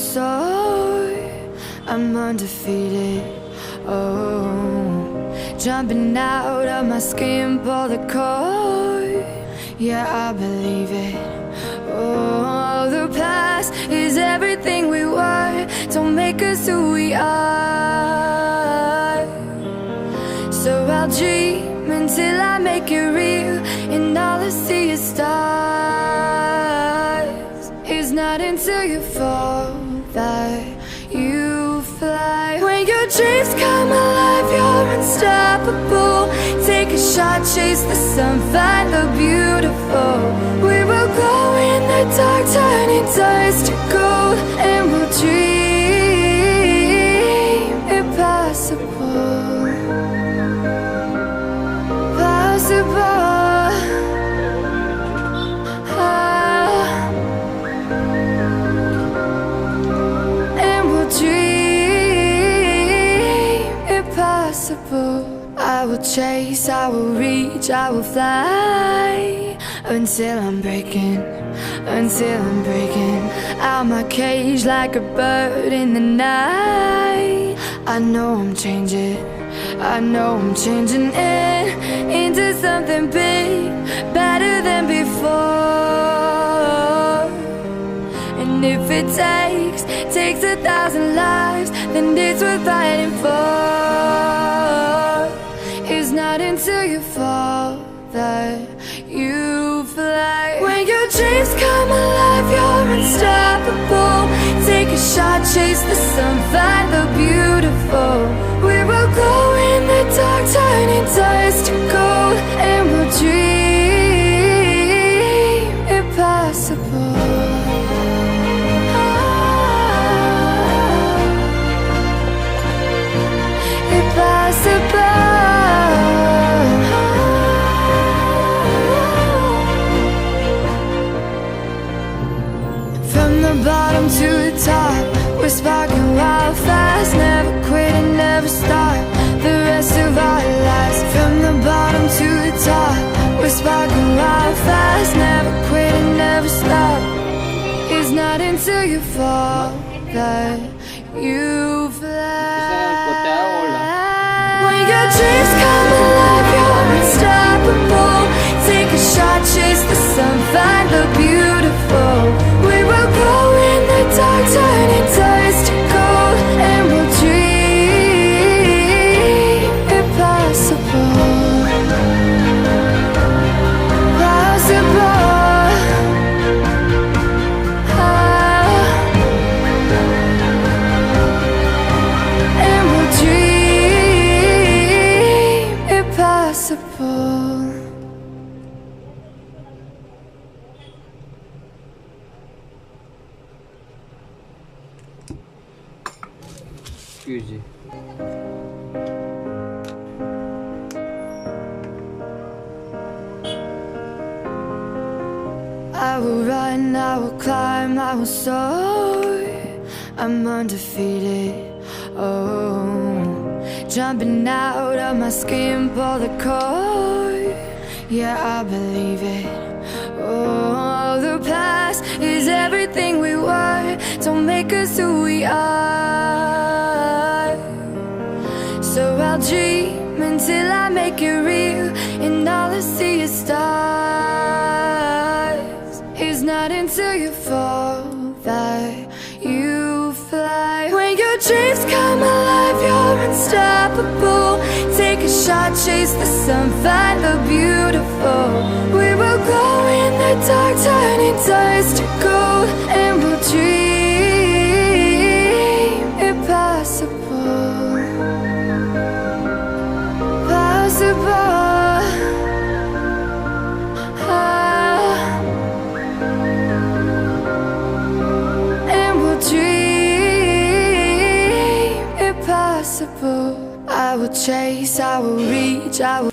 soar. I'm undefeated. Oh, jumping out of my skin, pull the cord. Yeah, I believe it. Oh, the past is everything we were. Don't make us who we are. So I'll dream until I make it real, and all I see is stars. It's not until you fall that you fly. When your dreams come alive, you're unstoppable. Take a shot, chase the sun, find the beautiful. We will glow in the dark, turning dust to gold, and we'll dream impossible. Possible. And we'll dream impossible. I will chase, I will reach, I will fly until I'm breaking out my cage like a bird in the night. I know I'm changing into something big, better than before. And if it takes 1,000 lives, then it's worth fighting for. It's not until you fall that you fly. When your dreams come alive, you're unstoppable. Take a shot, chase the sun, find the beautiful. We will go in the dark, turning dust to gold, and we'll dream impossible. Impossible. From the bottom to the top, we're sparking wild fast. Never quit and never stop the rest of our lives. From the bottom to the top, we're sparking wild fast. Never quit and never stop. It's not until you fall that you fly. When your dreams come alive, you're unstoppable. Take a shot, chase the sun, find the beautiful. We will go in the dark, turning dust to gold, and we'll dream impossible. Possible. And we'll dream impossible. Excuse you. I will run, I will climb, I will soar. I'm undefeated. Oh, jumping out of my skin, pull the cord. Yeah, I believe it. Oh, the past is everything we were. Don't make us who we are. So I'll dream until I make it real, and all I see is stars. It's not until you fall that you fly. When your dreams come alive, you're unstoppable. Take a shot, chase the sun, find the beautiful. We will go in the dark, turning dust to gold, and we'll dream impossible. Possible. And we'll dream impossible. I will chase, I will reach, I will